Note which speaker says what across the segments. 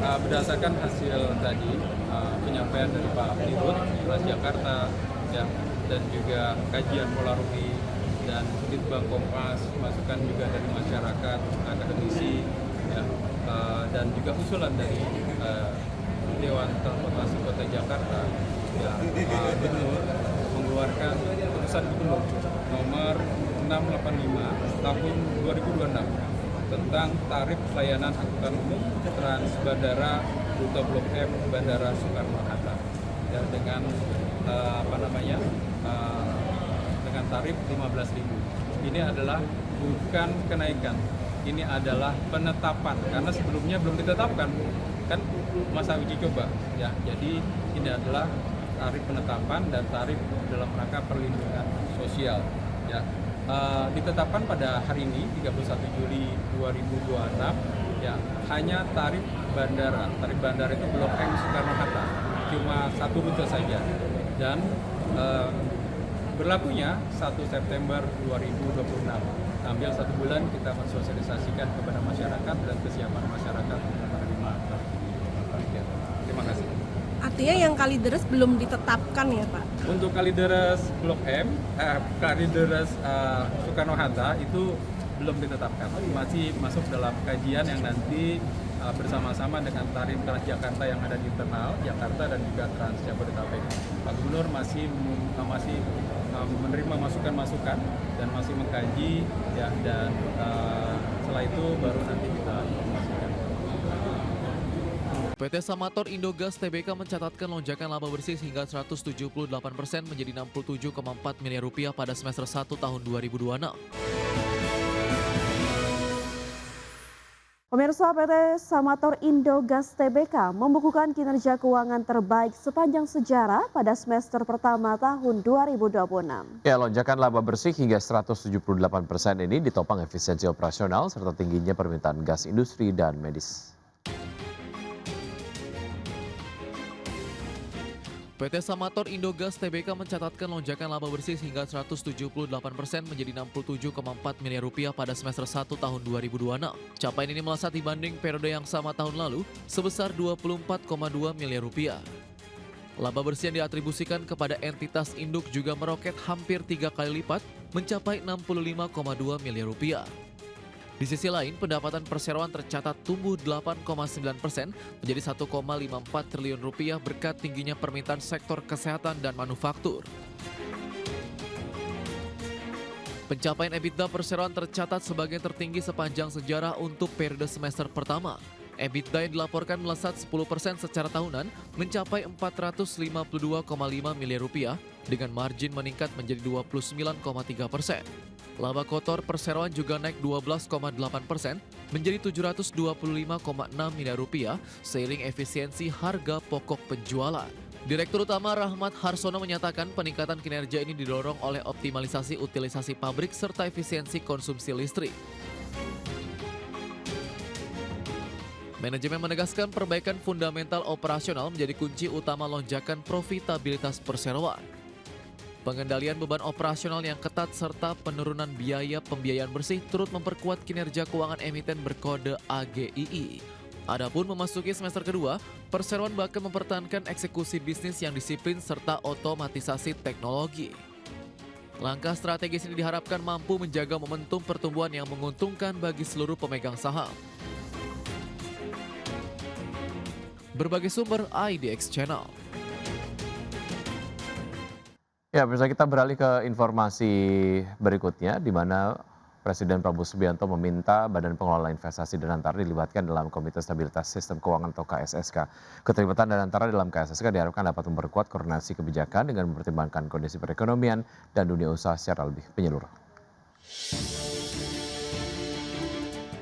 Speaker 1: berdasarkan hasil tadi penyampaian dari Pak Dirut Transjakarta ya, dan juga kajian Polaroid dan Litbang Kompas, masukan juga dari masyarakat, akademisi ya, dan juga usulan dari Dewan Transportasi Kota Jakarta ya, Gubernur mengeluarkan keputusan Gubernur nomor 685 tahun 2026 tentang tarif pelayanan angkutan umum trans bandara rute Blok M Bandara Soekarno-Hatta ya, dengan dengan tarif 15.000. Ini adalah bukan kenaikan, ini adalah penetapan karena sebelumnya belum ditetapkan kan masa uji coba ya. Jadi ini adalah tarif penetapan dan tarif dalam rangka perlindungan sosial ya. Ditetapkan pada hari ini 31 Juli 2026 ya, hanya tarif bandara. Tarif bandara itu Blok M Soekarno-Hatta, cuma satu rute saja dan berlakunya 1 September 2026. Sambil 1 bulan kita mensosialisasikan kepada masyarakat dan kesiapan masyarakat menerima. Terima kasih.
Speaker 2: Artinya yang Kalideres belum ditetapkan ya Pak?
Speaker 1: Untuk Kalideres Blok M, Kalideres Soekarno-Hatta itu belum ditetapkan, masih masuk dalam kajian yang nanti bersama-sama dengan tarif Transjakarta yang ada di internal Jakarta dan juga Trans Jabodetabek. Pak Gubernur masih menerima masukan-masukan dan masih mengkaji ya, dan setelah itu baru nanti kita informasikan.
Speaker 3: PT Samator Indogas Tbk mencatatkan lonjakan laba bersih hingga 178% menjadi 67,4 miliar rupiah pada semester 1 tahun 2026.
Speaker 4: Pemirsa, PT Samator Indogas Tbk membukukan kinerja keuangan terbaik sepanjang sejarah pada semester pertama tahun 2026.
Speaker 5: Ya, lonjakan laba bersih hingga 178% ini ditopang efisiensi operasional serta tingginya permintaan gas industri dan medis.
Speaker 3: PT Samator Indogas Tbk mencatatkan lonjakan laba bersih hingga 178% menjadi 67,4 miliar rupiah pada semester 1 tahun 2026. Capaian ini melesat dibanding periode yang sama tahun lalu sebesar 24,2 miliar rupiah. Laba bersih yang diatribusikan kepada entitas induk juga meroket hampir 3 kali lipat mencapai 65,2 miliar rupiah. Di sisi lain, pendapatan perseroan tercatat tumbuh 8,9% menjadi 1,54 triliun rupiah berkat tingginya permintaan sektor kesehatan dan manufaktur. Pencapaian EBITDA perseroan tercatat sebagai tertinggi sepanjang sejarah untuk periode semester pertama. EBITDA yang dilaporkan melesat 10% secara tahunan mencapai 452,5 miliar rupiah dengan margin meningkat menjadi 29,3%. Laba kotor perseroan juga naik 12,8% menjadi 725,6 miliar rupiah seiring efisiensi harga pokok penjualan. Direktur Utama Rahmat Harsono menyatakan peningkatan kinerja ini didorong oleh optimalisasi utilisasi pabrik serta efisiensi konsumsi listrik. Manajemen menegaskan perbaikan fundamental operasional menjadi kunci utama lonjakan profitabilitas perseroan. Pengendalian beban operasional yang ketat serta penurunan biaya pembiayaan bersih turut memperkuat kinerja keuangan emiten berkode AGII. Adapun memasuki semester kedua, perseroan bahkan mempertahankan eksekusi bisnis yang disiplin serta otomatisasi teknologi. Langkah strategis ini diharapkan mampu menjaga momentum pertumbuhan yang menguntungkan bagi seluruh pemegang saham. Berbagai sumber IDX Channel.
Speaker 5: Ya, bisa kita beralih ke informasi berikutnya, di mana Presiden Prabowo Subianto meminta Badan Pengelola Investasi Danantara dilibatkan dalam Komite Stabilitas Sistem Keuangan atau KSSK. Keterlibatan Danantara dalam KSSK diharapkan dapat memperkuat koordinasi kebijakan dengan mempertimbangkan kondisi perekonomian dan dunia usaha secara lebih menyeluruh.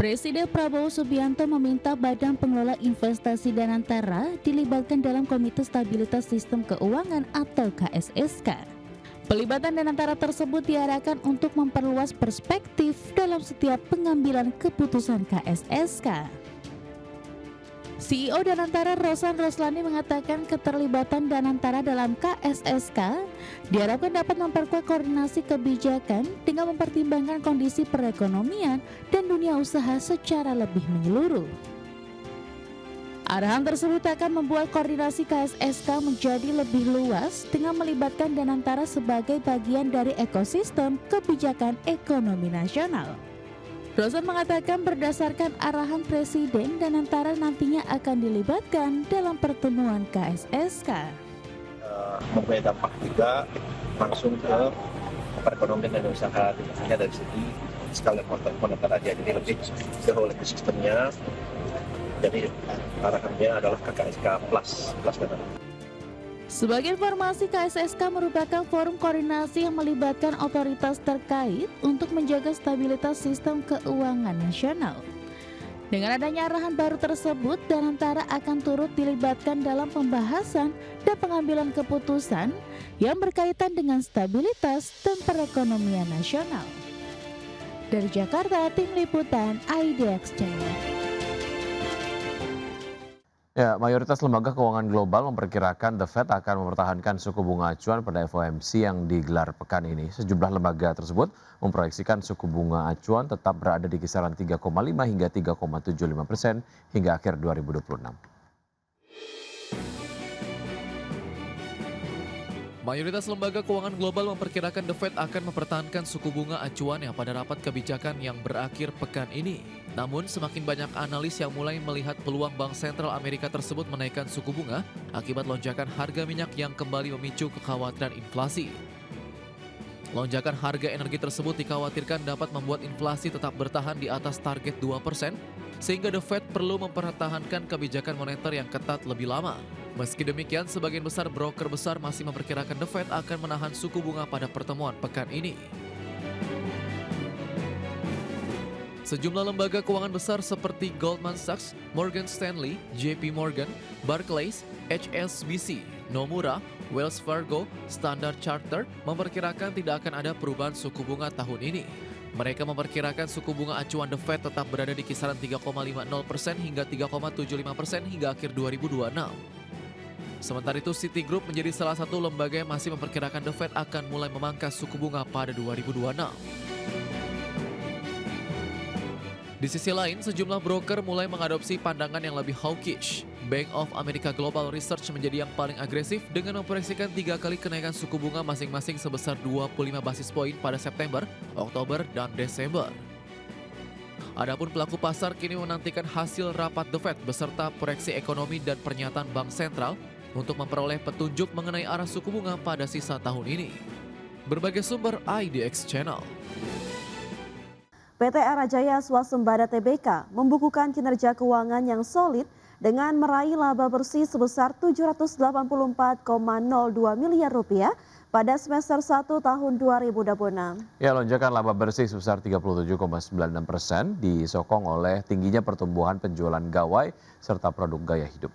Speaker 6: Presiden Prabowo Subianto meminta Badan Pengelola Investasi Danantara dilibatkan dalam Komite Stabilitas Sistem Keuangan atau KSSK. Pelibatan Danantara tersebut diarahkan untuk memperluas perspektif dalam setiap pengambilan keputusan KSSK. CEO Danantara Rosan Roslani mengatakan keterlibatan Danantara dalam KSSK diharapkan dapat memperkuat koordinasi kebijakan dengan mempertimbangkan kondisi perekonomian dan dunia usaha secara lebih menyeluruh. Arahan tersebut akan membuat koordinasi KSSK menjadi lebih luas dengan melibatkan Danantara sebagai bagian dari ekosistem kebijakan ekonomi nasional. Rosan mengatakan berdasarkan arahan Presiden, Danantara nantinya akan dilibatkan dalam pertemuan KSSK.
Speaker 7: Mempunyai dampak juga langsung ke perekonomian dan usaha tentunya dari segi skala moneter aja, jadi lebih ke holistik sistemnya. Jadi arahannya adalah KSSK plus dana.
Speaker 6: Sebagai informasi, KSSK merupakan forum koordinasi yang melibatkan otoritas terkait untuk menjaga stabilitas sistem keuangan nasional. Dengan adanya arahan baru tersebut, Danantara akan turut dilibatkan dalam pembahasan dan pengambilan keputusan yang berkaitan dengan stabilitas dan perekonomian nasional. Dari Jakarta, Tim Liputan IDX Channel.
Speaker 5: Ya, mayoritas lembaga keuangan global memperkirakan The Fed akan mempertahankan suku bunga acuan pada FOMC yang digelar pekan ini. Sejumlah lembaga tersebut memproyeksikan suku bunga acuan tetap berada di kisaran 3,5 hingga 3,75% hingga akhir 2026.
Speaker 3: Mayoritas lembaga keuangan global memperkirakan The Fed akan mempertahankan suku bunga acuan yang pada rapat kebijakan yang berakhir pekan ini. Namun semakin banyak analis yang mulai melihat peluang Bank Sentral Amerika tersebut menaikkan suku bunga akibat lonjakan harga minyak yang kembali memicu kekhawatiran inflasi. Lonjakan harga energi tersebut dikhawatirkan dapat membuat inflasi tetap bertahan di atas target 2%, sehingga The Fed perlu mempertahankan kebijakan moneter yang ketat lebih lama. Meski demikian, sebagian besar broker besar masih memperkirakan The Fed akan menahan suku bunga pada pertemuan pekan ini. Sejumlah lembaga keuangan besar seperti Goldman Sachs, Morgan Stanley, JP Morgan, Barclays, HSBC, Nomura, Wells Fargo, Standard Chartered memperkirakan tidak akan ada perubahan suku bunga tahun ini. Mereka memperkirakan suku bunga acuan The Fed tetap berada di kisaran 3,50% hingga 3,75% hingga akhir 2026. Sementara itu, Citigroup menjadi salah satu lembaga yang masih memperkirakan The Fed akan mulai memangkas suku bunga pada 2026. Di sisi lain, sejumlah broker mulai mengadopsi pandangan yang lebih hawkish. Bank of America Global Research menjadi yang paling agresif dengan memproyeksikan 3 kali kenaikan suku bunga masing-masing sebesar 25 basis poin pada September, Oktober, dan Desember. Adapun pelaku pasar kini menantikan hasil rapat The Fed beserta proyeksi ekonomi dan pernyataan Bank Sentral untuk memperoleh petunjuk mengenai arah suku bunga pada sisa tahun ini. Berbagai sumber IDX Channel.
Speaker 4: PT Era Jaya Swasembada Tbk membukukan kinerja keuangan yang solid dengan meraih laba bersih sebesar Rp784,02 miliar pada semester 1 tahun 2026.
Speaker 5: Ya, lonjakan laba bersih sebesar 37,96% disokong oleh tingginya pertumbuhan penjualan gawai serta produk gaya hidup.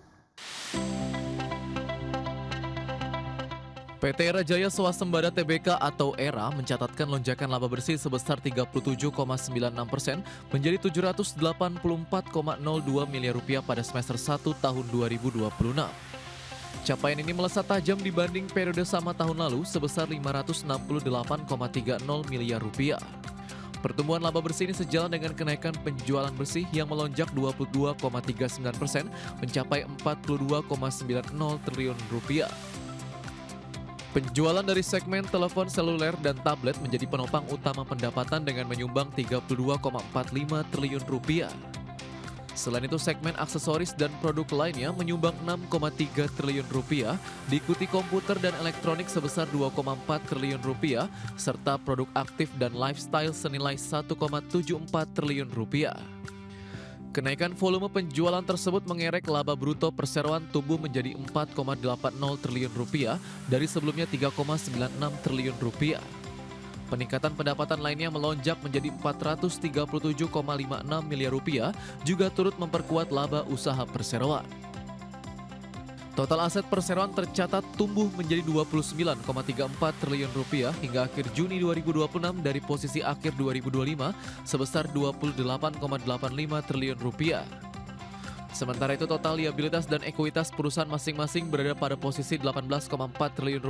Speaker 3: PT Era Jaya Swasembada Tbk atau ERA mencatatkan lonjakan laba bersih sebesar 37,96% menjadi Rp784,02 miliar pada semester 1 tahun 2026. Capaian ini melesat tajam dibanding periode sama tahun lalu sebesar Rp568,30 miliar. Pertumbuhan laba bersih ini sejalan dengan kenaikan penjualan bersih yang melonjak 22,39% mencapai Rp42,90 triliun. Penjualan dari segmen telepon seluler dan tablet menjadi penopang utama pendapatan dengan menyumbang Rp32,45 triliun. Selain itu, segmen aksesoris dan produk lainnya menyumbang Rp6,3 triliun, diikuti komputer dan elektronik sebesar Rp2,4 triliun, serta produk aktif dan lifestyle senilai Rp1,74 triliun. Kenaikan volume penjualan tersebut mengerek laba bruto perseroan tumbuh menjadi Rp4,80 triliun dari sebelumnya Rp3,96 triliun. Peningkatan pendapatan lainnya melonjak menjadi Rp437,56 miliar juga turut memperkuat laba usaha perseroan. Total aset perseroan tercatat tumbuh menjadi Rp29,34 triliun hingga akhir Juni 2026 dari posisi akhir 2025 sebesar Rp28,85 triliun. Sementara itu, total liabilitas dan ekuitas perusahaan masing-masing berada pada posisi Rp18,4 triliun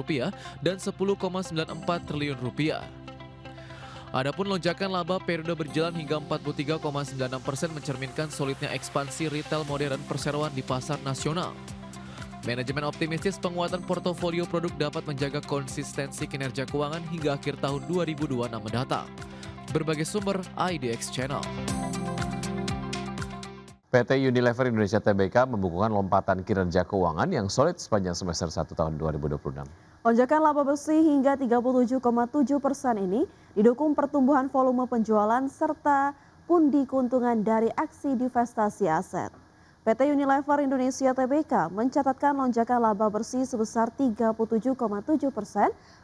Speaker 3: dan Rp10,94 triliun. Adapun lonjakan laba periode berjalan hingga 43,96% mencerminkan solidnya ekspansi retail modern perseroan di pasar nasional. Manajemen optimistis penguatan portofolio produk dapat menjaga konsistensi kinerja keuangan hingga akhir tahun 2026 mendatang. Berbagai sumber IDX Channel.
Speaker 5: PT Unilever Indonesia Tbk membukukan lompatan kinerja keuangan yang solid sepanjang semester 1 tahun 2026.
Speaker 4: Lonjakan laba bersih hingga 37,7% ini didukung pertumbuhan volume penjualan serta pundi keuntungan dari aksi divestasi aset. PT Unilever Indonesia Tbk mencatatkan lonjakan laba bersih sebesar 37,7%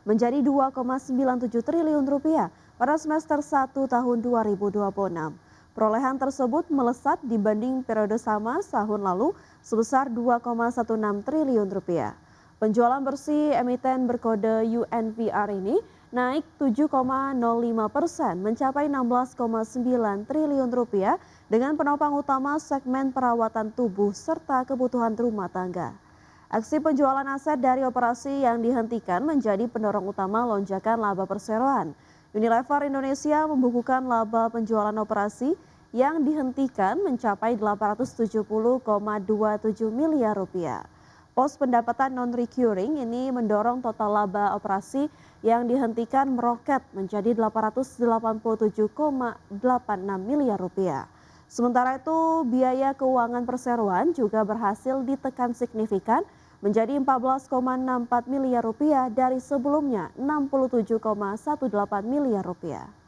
Speaker 4: menjadi 2,97 triliun rupiah pada semester 1 tahun 2026. Perolehan tersebut melesat dibanding periode sama tahun lalu sebesar 2,16 triliun rupiah. Penjualan bersih emiten berkode UNVR ini naik 7,05% mencapai 16,9 triliun rupiah dengan penopang utama segmen perawatan tubuh serta kebutuhan rumah tangga. Aksi penjualan aset dari operasi yang dihentikan menjadi pendorong utama lonjakan laba perseroan. Unilever Indonesia membukukan laba penjualan operasi yang dihentikan mencapai 870,27 miliar rupiah. Pos pendapatan non-recurring ini mendorong total laba operasi yang dihentikan meroket menjadi 887,86 miliar rupiah. Sementara itu, biaya keuangan perseroan juga berhasil ditekan signifikan menjadi 14,64 miliar rupiah dari sebelumnya 67,18 miliar rupiah.